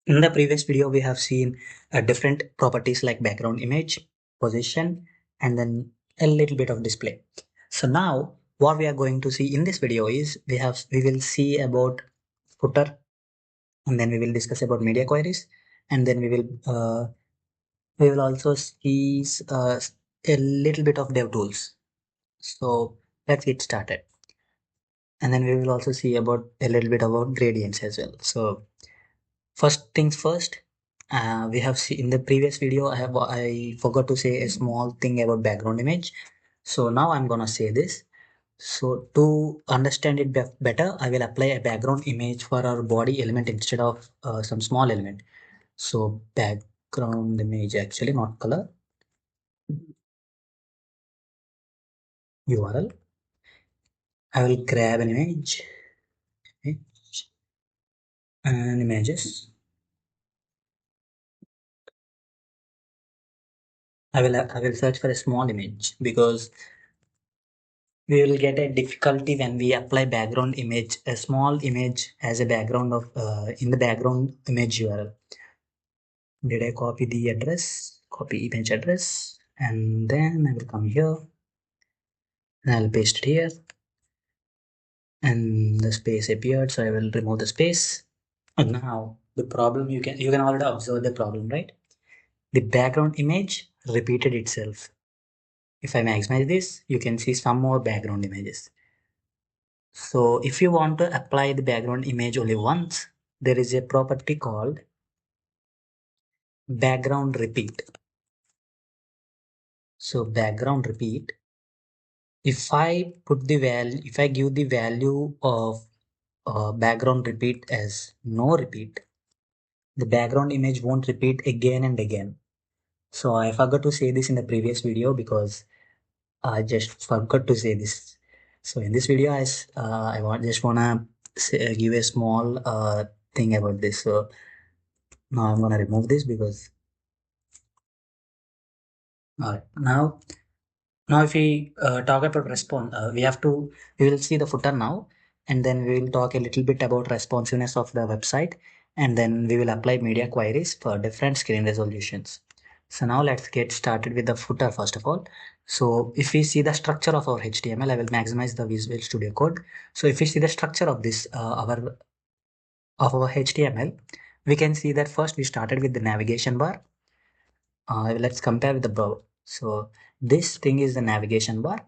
In the previous video, we have seen different properties like background image, position, and then a little bit of display. So now what we are going to see in this video is we will see about footer, and then we will discuss about media queries, and then we will also see a little bit of dev tools. So let's get started. And then we will also see about a little bit about gradients as well. So first things first, we have seen in the previous video, I forgot to say a small thing about background image. So now I'm gonna say this. So to understand it better, I will apply a background image for our body element instead of some small element. So background image, actually not color, URL. I will grab an image and images. I will search for a small image because we will get a difficulty when we apply background image, a small image as a background of in the background image URL. Did I copy the address? Copy image address, and then I will come here and I'll paste it here, and the space appeared, so I will remove the space. And now the problem, you can already observe the problem, right? The background image repeated itself. If I maximize this, you can see some more background images. So if you want to apply the background image only once, there is a property called background repeat. So background repeat, if I give the value of background repeat as no repeat, the background image won't repeat again and again. So I forgot to say this in the previous video because I just forgot to say this. So in this video, just wanna give a small thing about this. So now I'm gonna remove this because now if we talk about response, we will see the footer now, and then we will talk a little bit about responsiveness of the website, and then we will apply media queries for different screen resolutions. So now let's get started with the footer first of all. So if we see the structure of our HTML, I will maximize the Visual Studio Code. So if we see the structure of this, our HTML, we can see that first we started with the navigation bar. Let's compare with the browser. So this thing is the navigation bar,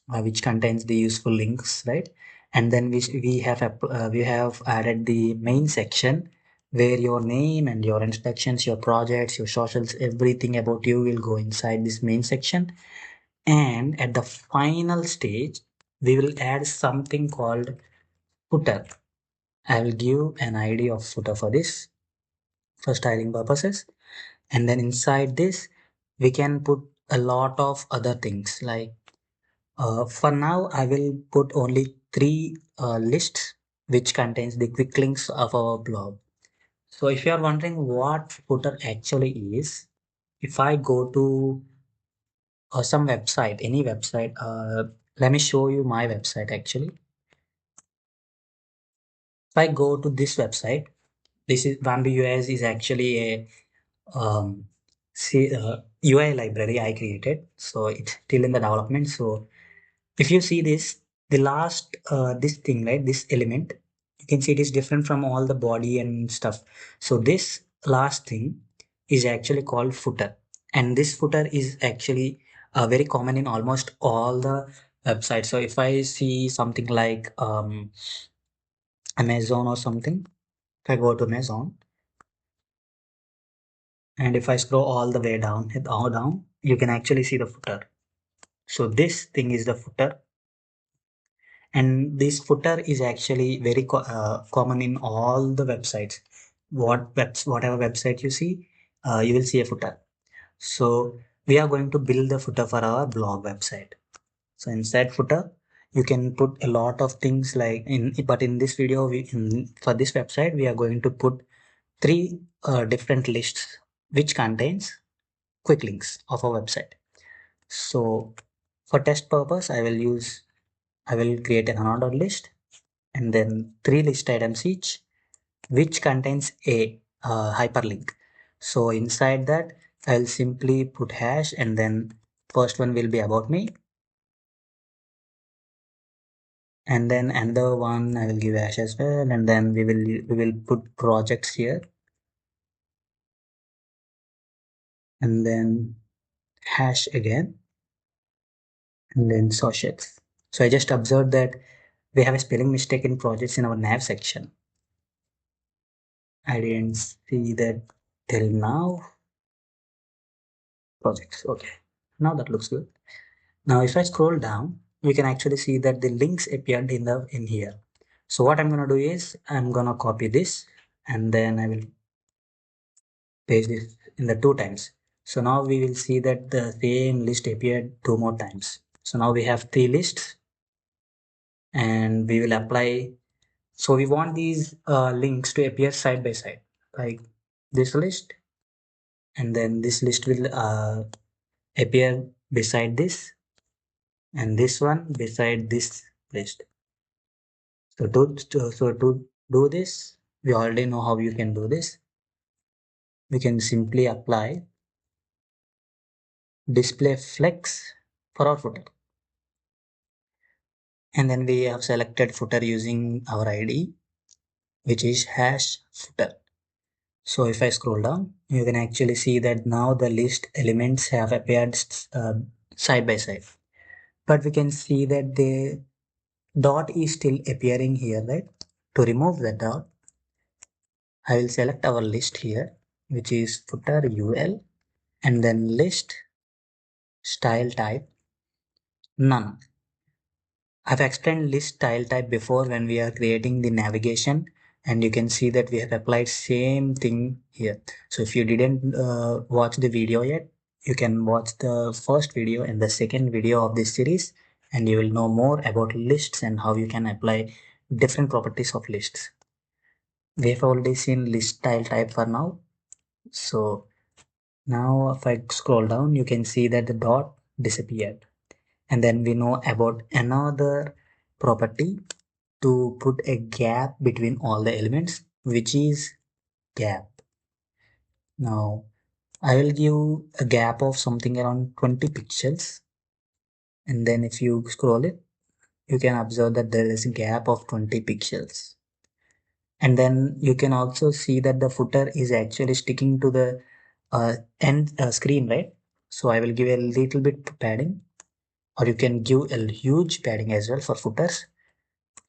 which contains the useful links, right? And then we have added the main section where your name and your instructions, your projects, your socials, everything about you will go inside this main section. And at the final stage, we will add something called footer. I will give an ID of footer for this for styling purposes. And then inside this, we can put a lot of other things like for now, I will put only three lists which contains the quick links of our blog. So if you are wondering what footer actually is, if I go to some website, any website, let me show you my website actually. If I go to this website, this is Bamboo US is actually a um, UI library I created. So it's still in the development. So if you see this, the last this thing, right, this element, you can see it is different from all the body and stuff. So this last thing is actually called footer, and this footer is actually very common in almost all the websites. So if I see something like Amazon or something, if I go to Amazon and if I scroll all the way down, hit all down, you can actually see the footer. So this thing is the footer, and this footer is actually very common in all the websites. Whatever website you see, you will see a footer. So we are going to build the footer for our blog website. So inside footer, you can put a lot of things like but in this video, for this website, we are going to put three different lists which contains quick links of our website. So for test purpose, I will create an unordered list and then three list items each, which contains A. hyperlink. So inside that, I'll simply put hash, and then first one will be about me, and then another one I will give hash as well, and then we will put projects here, and then hash again, and then socials. So I just observed that we have a spelling mistake in projects in our nav section. I didn't see that till now. Projects. Okay. Now that looks good. Now if I scroll down, you can actually see that the links appeared in here. So what I'm gonna do is I'm gonna copy this, and then I will paste this in the two times. So now we will see that the same list appeared two more times. So now we have three lists, and we will apply. So we want these links to appear side by side, like this list, and then this list will appear beside this, and this one beside this list. So to do this, we already know how you can do this. We can simply apply display flex for our footer. And then we have selected footer using our ID, which is hash footer. So if I scroll down, you can actually see that now the list elements have appeared side by side. But we can see that the dot is still appearing here, right? To remove the dot, I will select our list here, which is footer UL, and then list style type none. I've explained list style type before when we are creating the navigation, and you can see that we have applied same thing here. So if you didn't watch the video yet, you can watch the first video and the second video of this series, and you will know more about lists and how you can apply different properties of lists. We have already seen list style type for now. So now if I scroll down, you can see that the dot disappeared. And then we know about another property to put a gap between all the elements, which is gap. Now I will give a gap of something around 20 pixels, and then if you scroll it, you can observe that there is a gap of 20 pixels. And then you can also see that the footer is actually sticking to the end screen, right? So I will give a little bit padding, or you can give a huge padding as well for footers.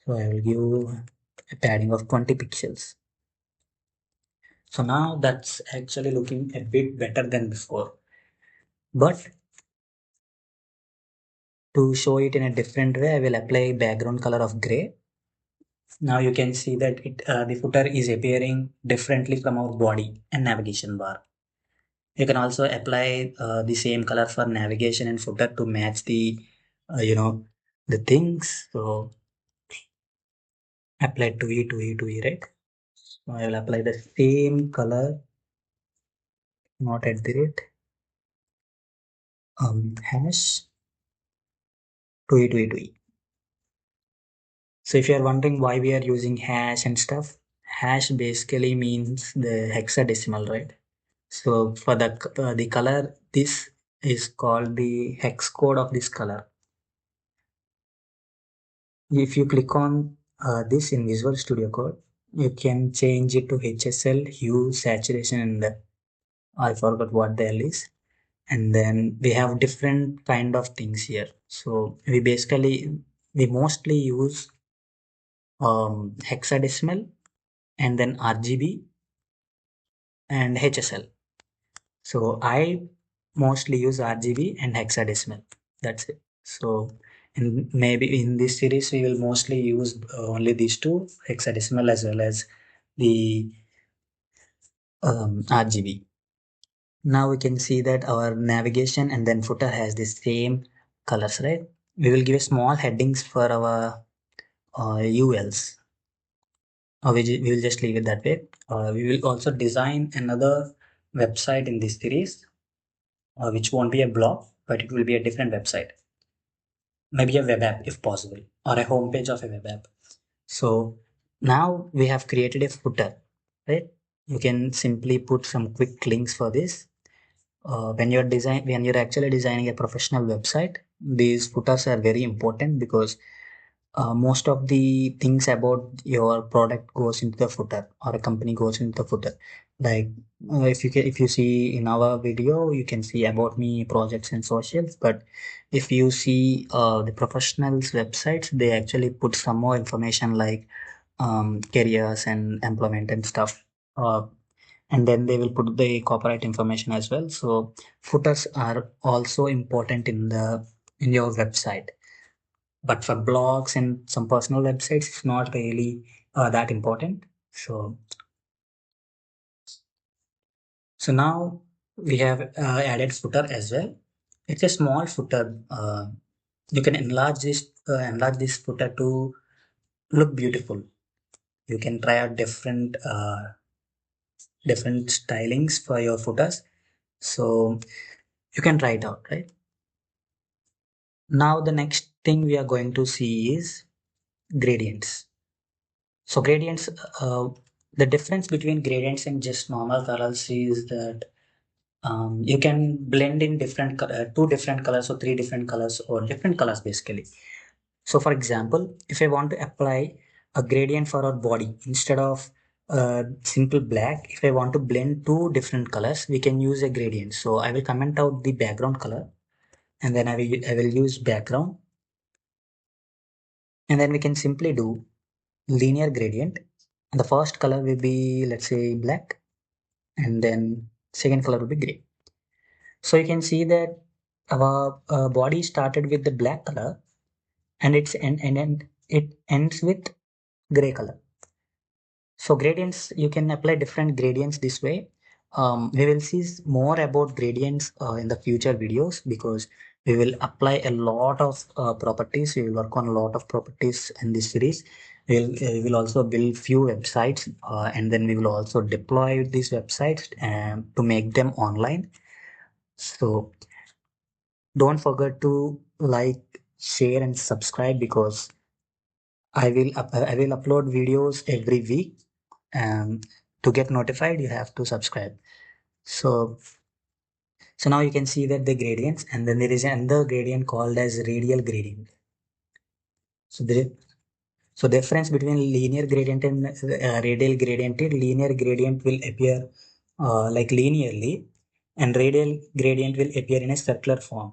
So I will give a padding of 20 pixels. So now that's actually looking a bit better than before. But to show it in a different way, I will apply background color of gray. Now you can see that the footer is appearing differently from our body and navigation bar. You can also apply the same color for navigation and footer to match the, the things. So apply to E, right? So I will apply the same color, not at the rate, hash to E. So if you are wondering why we are using hash and stuff, hash basically means the hexadecimal, right? So for the color, this is called the hex code of this color. If you click on this in Visual Studio Code, you can change it to HSL, hue, saturation, and I forgot what the L is. And then we have different kind of things here. So we mostly use hexadecimal, and then RGB and HSL. So I mostly use RGB and hexadecimal. That's it. So maybe in this series we will mostly use only these two, hexadecimal as well as the RGB. Now we can see that our navigation and then footer has the same colors, right? We will give small headings for our ULs. We will just leave it that way. We will also design another website in this series, which won't be a blog, but it will be a different website. Maybe a web app if possible, or a homepage of a web app. So now we have created a footer, right? you can simply put some quick links for this. When you're actually designing a professional website, these footers are very important because most of the things about your product goes into the footer, or a company goes into the footer. Like if you see in our video, you can see about me, projects and socials. But if you see the professionals websites, they actually put some more information like careers and employment and stuff. And then they will put the copyright information as well. So footers are also important in your website. But for blogs and some personal websites, it's not really that important. So now we have added footer as well. It's a small footer. You can enlarge this footer to look beautiful. You can try out different stylings for your footers. So you can try it out, right? Now the next thing we are going to see is gradients. So gradients, the difference between gradients and just normal colors is that you can blend in two different colors or three different colors or different colors basically. So for example, if I want to apply a gradient for our body instead of simple black, if I want to blend two different colors, we can use a gradient. So I will comment out the background color, and then I will use background, and then we can simply do linear gradient. And the first color will be, let's say, black, and then second color will be gray. So you can see that our body started with the black color, and it ends with gray color. So gradients, you can apply different gradients this way. We will see more about gradients in the future videos, because we will apply a lot of properties. We will work on a lot of properties in this series. We will also build few websites, and then we will also deploy these websites to make them online. So don't forget to like, share, and subscribe, because I will upload videos every week. And to get notified, you have to subscribe. So now you can see that the gradients, and then there is another gradient called as radial gradient. So the difference between linear gradient and radial gradient is linear gradient will appear like linearly, and radial gradient will appear in a circular form.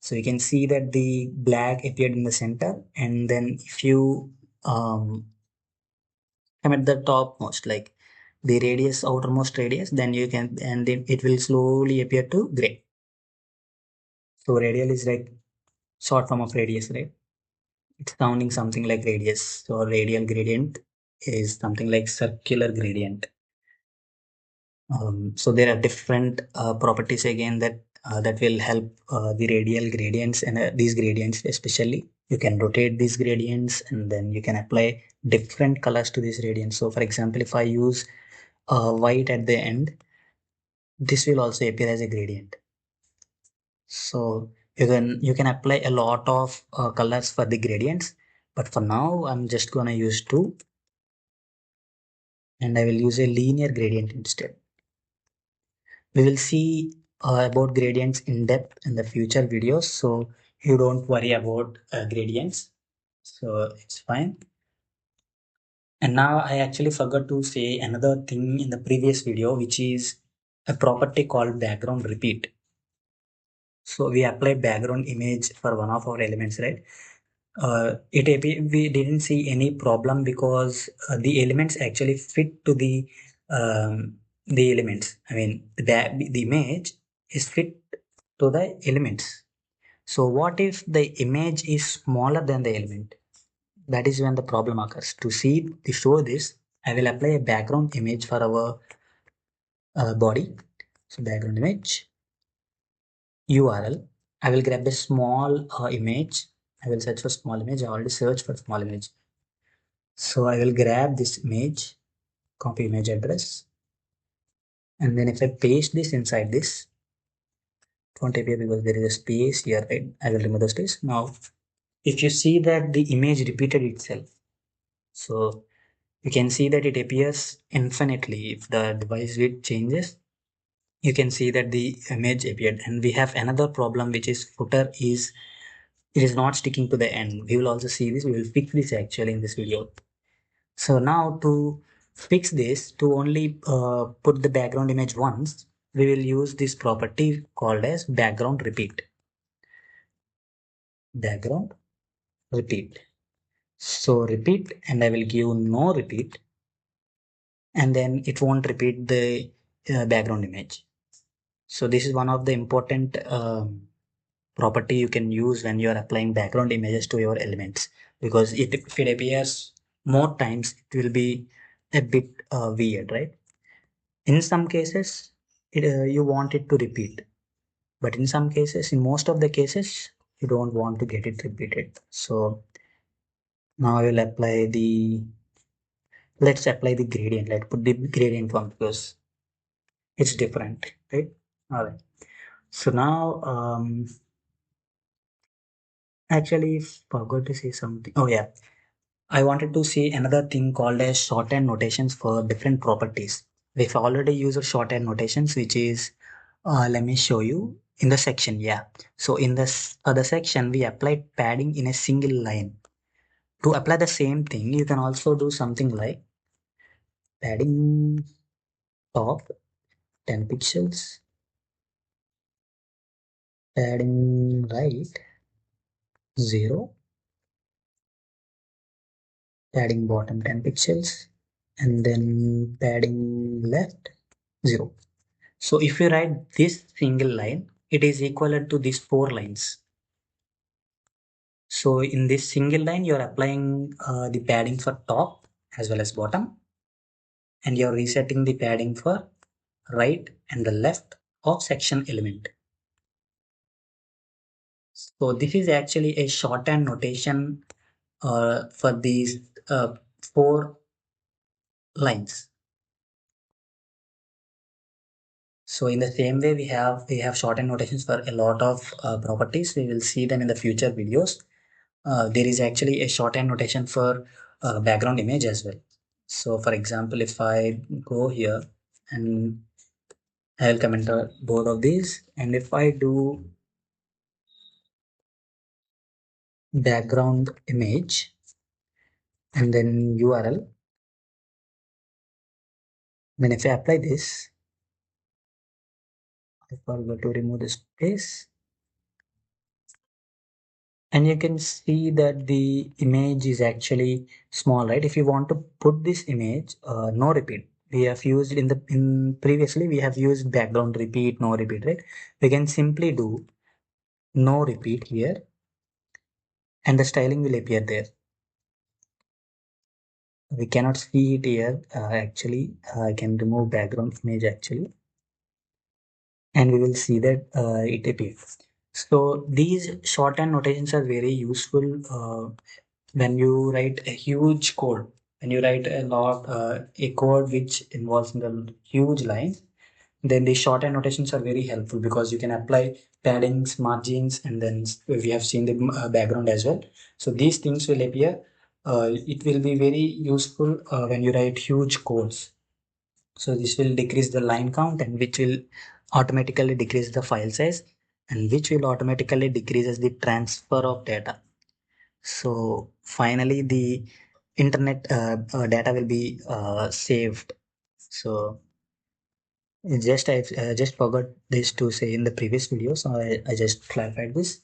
So you can see that the black appeared in the center, and then if you come at the topmost, like the radius, outermost radius, then you can, and then it will slowly appear to gray. So radial is like short form of radius, right? It's sounding something like radius. So radial gradient is something like circular gradient. So there are different properties again that will help the radial gradients, and these gradients especially. You can rotate these gradients, and then you can apply different colors to these gradients. So for example, if I use white at the end, this will also appear as a gradient. So you can apply a lot of colors for the gradients, but for now I'm just gonna use two, and I will use a linear gradient instead. We will see about gradients in depth in the future videos, so you don't worry about gradients. So it's fine. And now I actually forgot to say another thing in the previous video, which is a property called background repeat. So we apply background image for one of our elements, right? We didn't see any problem, because the elements actually fit to the elements. I mean, the image is fit to the elements. So what if the image is smaller than the element? That is when the problem occurs. To show this, I will apply a background image for our body. So background image URL. I will grab a small image. I will search for small image. I already searched for small image. So I will grab this image, copy image address, and then if I paste this inside this, it won't appear because there is a space here, right? I will remove the space. Now, if you see that the image repeated itself, so you can see that it appears infinitely. If the device width changes, you can see that the image appeared. And we have another problem, which is footer is it is not sticking to the end. We will also see this. We will fix this actually in this video. So now to fix this, to only put the background image once, we will use this property called as background repeat. Background repeat. So repeat, and I will give no repeat, and then it won't repeat the background image. So this is one of the important property you can use when you are applying background images to your elements, because if it appears more times, it will be a bit weird, right? In some cases, you want it to repeat, but in some cases, in most of the cases, you don't want to get it repeated. So now I will apply the, let's apply the gradient. Let's put the gradient one because it's different, right? All right. So now, actually forgot to say something. Oh yeah, I wanted to see another thing called as shorthand notations for different properties. We've already used shorthand notations, which is, let me show you in the section. Yeah. So in this other section, we applied padding in a single line. To apply the same thing, you can also do something like padding top 10 pixels, padding right 0, padding bottom 10 pixels, and then padding left 0. So if you write this single line, it is equivalent to these 4 lines. So in this single line, you're applying the padding for top as well as bottom, and you're resetting the padding for right and the left of section element. So this is actually a shorthand notation for these 4 lines. So in the same way, we have shorthand notations for a lot of properties. We will see them in the future videos. There is actually a shorthand notation for background image as well. So for example, if I go here and I'll comment both of these, and if I do background image and then URL, then if I apply this, I forgot to remove the space, and you can see that the image is actually small, right? If you want to put this image, no repeat. We have used in previously we have used background repeat, no repeat, right? We can simply do no repeat here, and the styling will appear there. We cannot see it here. Actually, I can remove background image actually, and we will see that it appears. So these shorthand notations are very useful when you write a huge code. When you write a code which involves in the huge lines, then the shorthand notations are very helpful because you can apply paddings, margins, and then we have seen the background as well. So these things will appear. It will be very useful when you write huge codes. So this will decrease the line count, and which will automatically decrease the file size, and which will automatically decreases the transfer of data. So finally, the internet data will be saved. So I just forgot this to say in the previous video, so I just clarified this,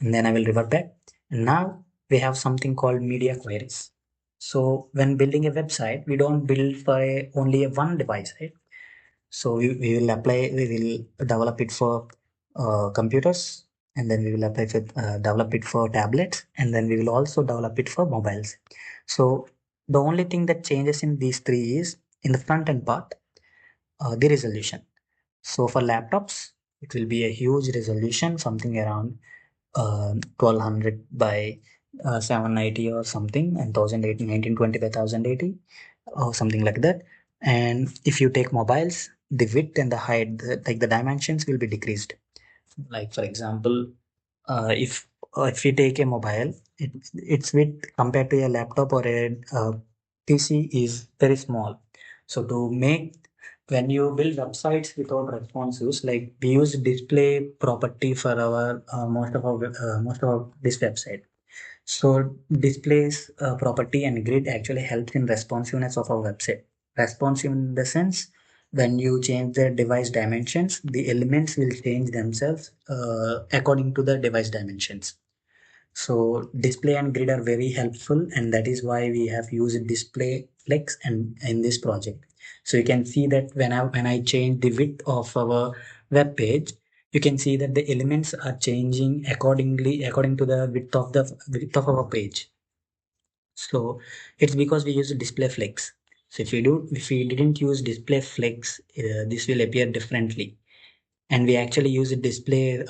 and then I will revert back. And now we have something called media queries. So when building a website, we don't build for only a one device, right? So we will apply, we will develop it for computers, and then we will apply for develop it for tablets, and then we will also develop it for mobiles. So the only thing that changes in these three is in the front end part, the resolution. So for laptops, it will be a huge resolution, something around 1200 by 790 or something, and 1080, 1920 by 1080 or something like that. And if you take mobiles, the width and the height, like the dimensions will be decreased. Like for example, if we take a mobile, its width compared to a laptop or a TC is very small. So to make when you build websites without responsives, like we use display property for our most of our this website. So displays property and grid actually helps in responsiveness of our website. Responsive in the sense when you change the device dimensions, the elements will change themselves according to the device dimensions. So display and grid are very helpful, and that is why we have used display flex and in this project. So you can see that when I change the width of our web page, you can see that the elements are changing accordingly according to the width of our page. So it's because we use display flex. So if we didn't use display flex, this will appear differently. And we actually use a display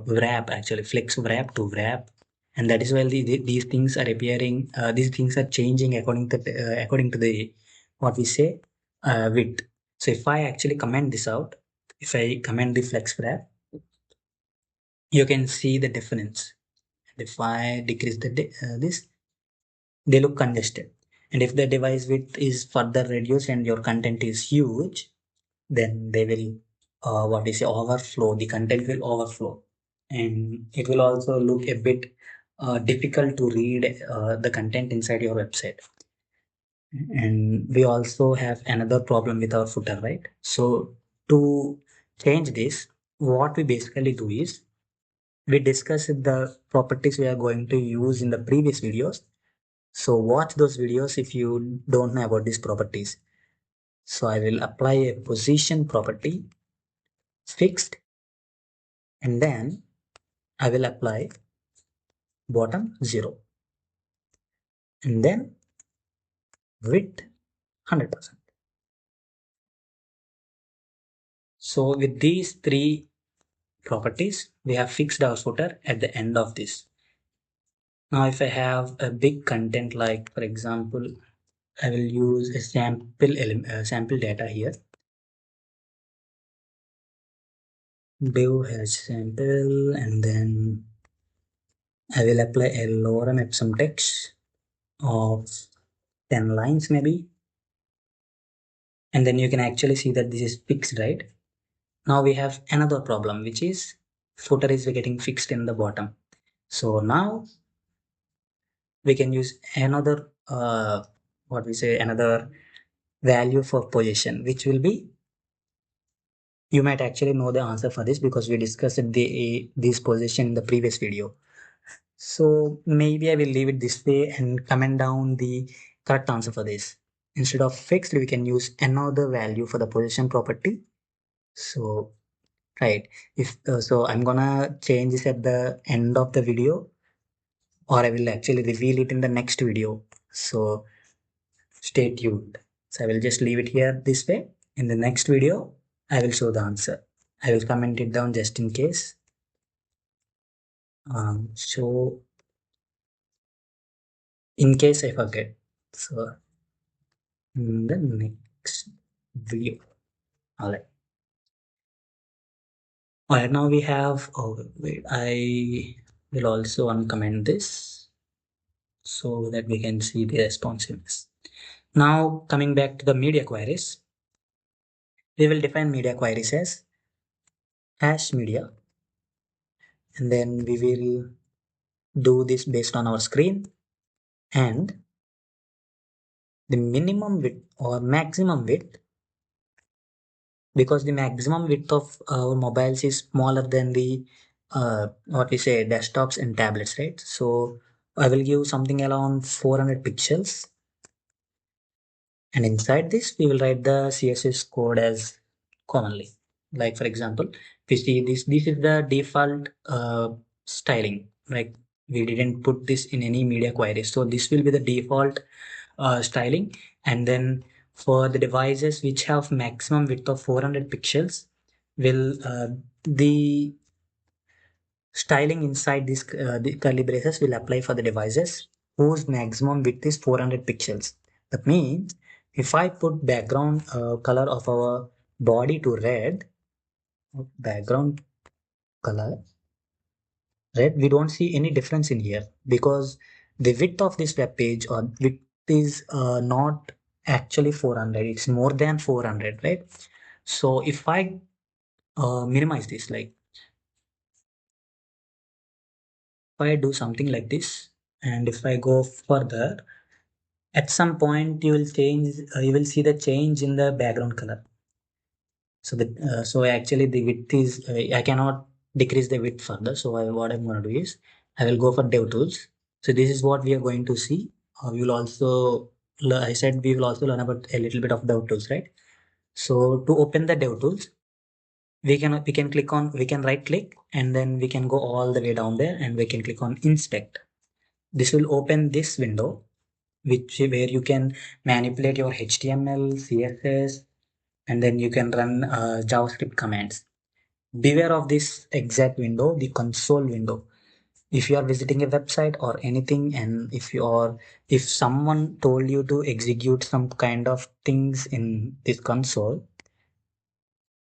wrap, actually flex wrap to wrap, and that is why these things are appearing. These things are changing according to the what we say width. So if I actually comment this out, if I comment the flex wrap, you can see the difference. If I decrease this, they look congested. And if the device width is further reduced and your content is huge, then they will what is overflow, the content will overflow, and it will also look a bit difficult to read the content inside your website. And we also have another problem with our footer, right? So to change this, what we basically do is we discuss the properties we are going to use in the previous videos. So watch those videos if you don't know about these properties. So I will apply a position property fixed, and then I will apply bottom 0, and then width 100%. So with these three properties, we have fixed our footer at the end of this. Now, if I have a big content, like for example, I will use a sample data here. Div has sample, and then I will apply a lorem ipsum text of 10 lines maybe. And then you can actually see that this is fixed, right? Now we have another problem, which is footer is getting fixed in the bottom. So now we can use another what we say another value for position, which will be, you might actually know the answer for this because we discussed this position in the previous video. So maybe I will leave it this way and comment down the correct answer for this. Instead of fixed, we can use another value for the position property. So right, if so I'm gonna change this at the end of the video, or I will actually reveal it in the next video. So stay tuned. So I will just leave it here this way. In the next video, I will show the answer. I will comment it down just in case. So in case I forget. So in the next video. All right. All right. Now we have. Oh wait. I will also uncomment this so that we can see the responsiveness. Now coming back to the media queries, we will define media queries as hash media, and then we will do this based on our screen, and the minimum width or maximum width, because the maximum width of our mobiles is smaller than the what we say desktops and tablets, right? So I will give something around 400 pixels, and inside this we will write the css code as commonly. Like for example, we see this is the default styling, like we didn't put this in any media query, so this will be the default styling. And then for the devices which have maximum width of 400 pixels, will the styling inside this the curly braces will apply for the devices whose maximum width is 400 pixels. That means if I put background color of our body to red, background color red, we don't see any difference in here because the width of this web page or width is not actually 400. It's more than 400, right? So if I minimize this, like if I do something like this, and if I go further, at some point you will change, you will see the change in the background color. So so actually the width is, I cannot decrease the width further. So what I'm going to do is I will go for dev tools. So this is what we are going to see. We will also, I said we will also learn about a little bit of dev tools, right? So to open the dev tools, we can click on, we can right click, and then we can go all the way down there and we can click on inspect. This will open this window, which where you can manipulate your HTML, CSS, and then you can run JavaScript commands. Beware of this exact window, the console window. If you are visiting a website or anything, and if someone told you to execute some kind of things in this console,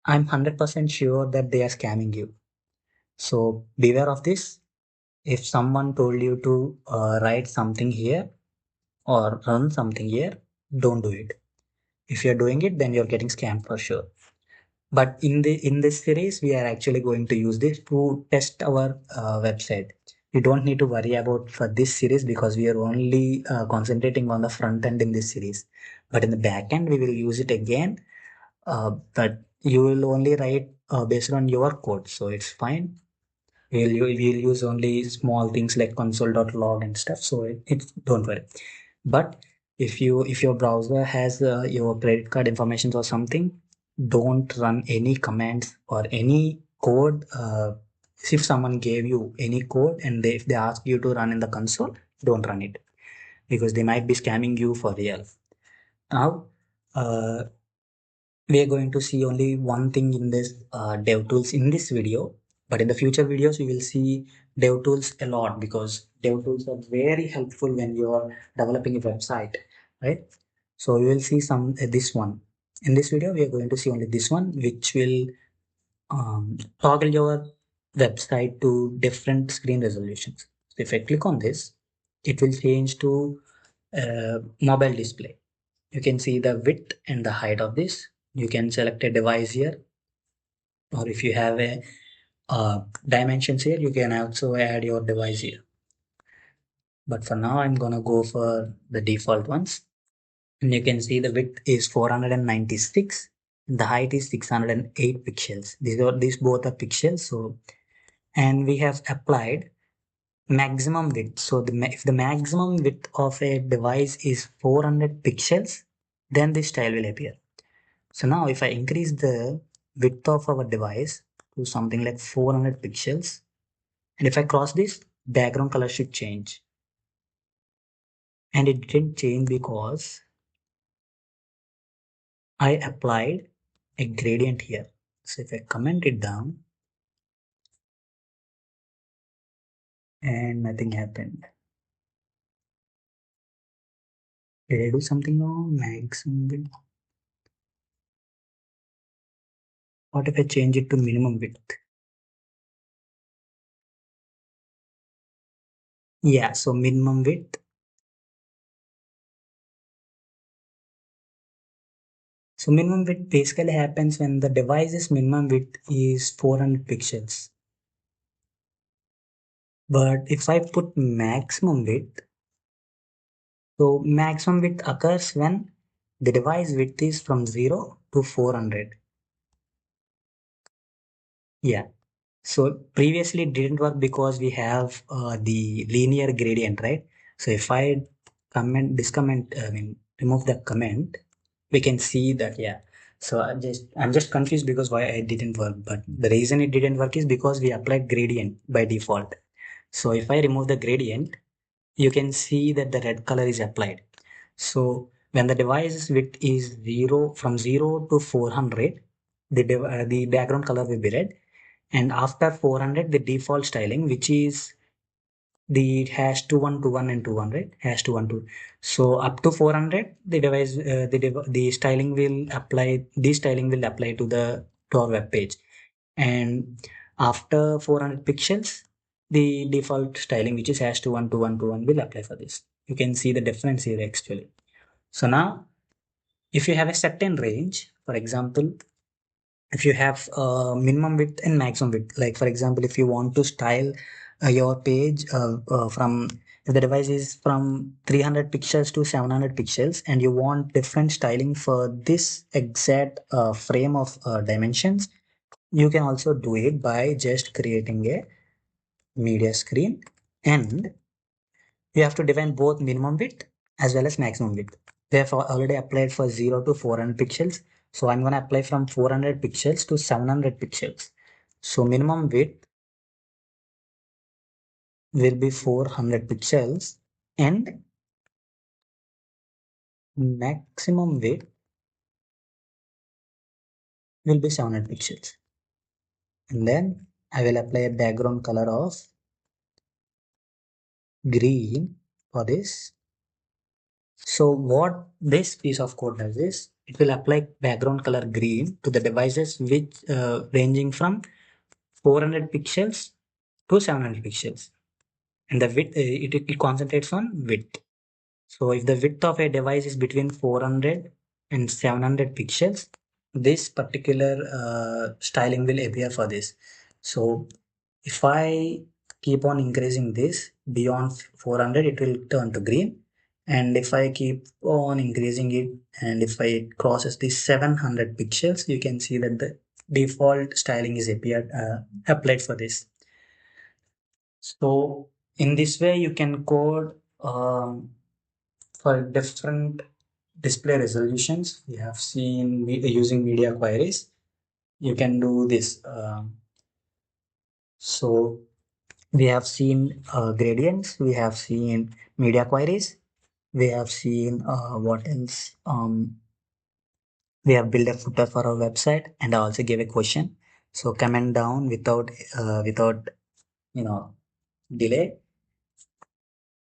I'm 100% sure that they are scamming you. So beware of this. If someone told you to write something here or run something here, don't do it. If you're doing it, then you're getting scammed for sure. But in this series, we are actually going to use this to test our website. You don't need to worry about for this series because we are only concentrating on the front end in this series. But in the back end, we will use it again. But you will only write based on your code, so it's fine. We'll use only small things like console.log and stuff. So it's don't worry. But if your browser has your credit card information or something, don't run any commands or any code. If someone gave you any code and if they ask you to run in the console, don't run it because they might be scamming you for real. Now, uh, we are going to see only one thing in this dev tools in this video, but in the future videos we will see dev tools a lot because dev tools are very helpful when you are developing a website, right? So we will see some this one in this video. We are going to see only this one, which will toggle your website to different screen resolutions. So if I click on this, it will change to mobile display. You can see the width and the height of this. You can select a device here, or if you have a dimensions here, you can also add your device here. But for now, I'm gonna go for the default ones. And you can see the width is 496, and the height is 608 pixels. These both are pixels. So, and we have applied maximum width. So if the maximum width of a device is 400 pixels, then this style will appear. So now if I increase the width of our device to something like 400 pixels, and if I cross this, background color should change. And it didn't change because I applied a gradient here. So if I comment it down and nothing happened. Did I do something wrong? Maximum width. What if I change it to minimum width? Yeah, so minimum width. So minimum width basically happens when the device's minimum width is 400 pixels. But if I put maximum width, so maximum width occurs when the device width is from 0 to 400. Yeah. So previously it didn't work because we have the linear gradient, right? So if I remove the comment, we can see that, yeah. So I'm just confused because why it didn't work. But the reason it didn't work is because we applied gradient by default. So if I remove the gradient, you can see that the red color is applied. So when the device width is 0 from 0 to 400, the background color will be red. And after 400, the default styling, which is the hash 2121 and 200 hash 212. So up to 400, the device the styling will apply. The styling will apply to our web page. And after 400 pixels, the default styling, which is hash 212121, will apply for this. You can see the difference here actually. So now if you have a certain range, for example, if you have minimum width and maximum width, like for example, if you want to style your page from, if the device is from 300 pixels to 700 pixels and you want different styling for this exact frame of dimensions, you can also do it by just creating a media screen, and you have to define both minimum width as well as maximum width. We have already applied for 0 to 400 pixels. So I'm going to apply from 400 pixels to 700 pixels. So minimum width will be 400 pixels and maximum width will be 700 pixels. And then I will apply a background color of green for this. So what this piece of code does is it will apply background color green to the devices which ranging from 400 pixels to 700 pixels, and the width it concentrates on width. So if the width of a device is between 400 and 700 pixels, this particular styling will appear for this. So if I keep on increasing this beyond 400, it will turn to green. And if I keep on increasing it, and if I crosses the 700 pixels, you can see that the default styling is applied for this. So in this way, you can code for different display resolutions. We have seen using media queries. You can do this. So we have seen gradients. We have seen media queries. We have seen what else? We have built a footer for our website, and I also gave a question. So comment down without you know delay.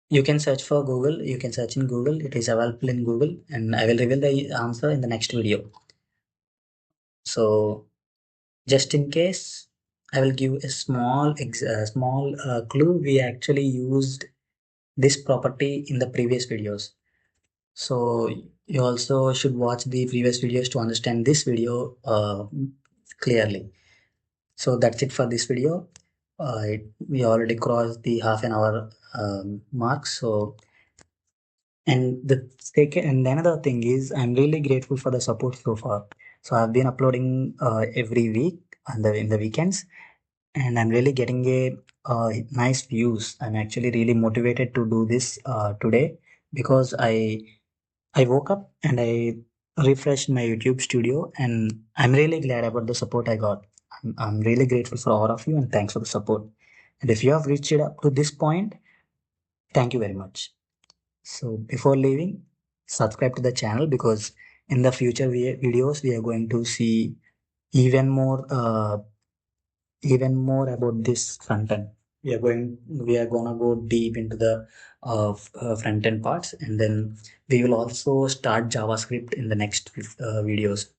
You can search for Google. You can search in Google. It is available in Google, and I will reveal the answer in the next video. So just in case, I will give a small clue. We actually used this property in the previous videos. So you also should watch the previous videos to understand this video clearly. So that's it for this video. We already crossed the half an hour mark. So and the second and another thing is I'm really grateful for the support so far. So I've been uploading every week and in the weekends, and I'm really getting a nice views. I'm actually really motivated to do this today because I woke up and I refreshed my YouTube studio, and I'm really glad about the support I got. I'm really grateful for all of you, and thanks for the support. And if you have reached it up to this point, thank you very much. So before leaving, subscribe to the channel because in the future videos we are going to see even more about this front end. We are gonna go deep into the front end parts, and then we will also start JavaScript in the next videos.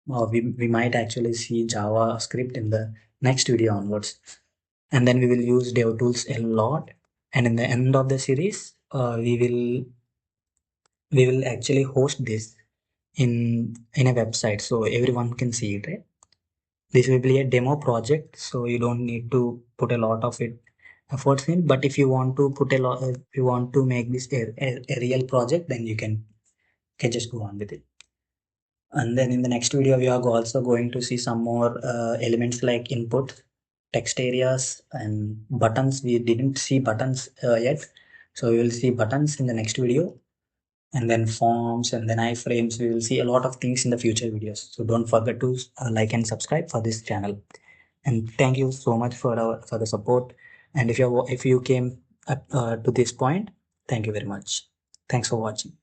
We might actually see JavaScript in the next video onwards, and then we will use DevTools a lot. And in the end of the series, we will actually host this in a website so everyone can see it, right? This will be a demo project, so you don't need to put a lot of it efforts in. But if you want to put a lot, if you want to make this a real project, then you can just go on with it. And then in the next video, we are also going to see some more elements like input, text areas, and buttons. We didn't see buttons yet, so we will see buttons in the next video, and then forms, and then iframes. We will see a lot of things in the future videos. So don't forget to like and subscribe for this channel. And thank you so much for the support. And if you came up to this point, thank you very much. Thanks for watching.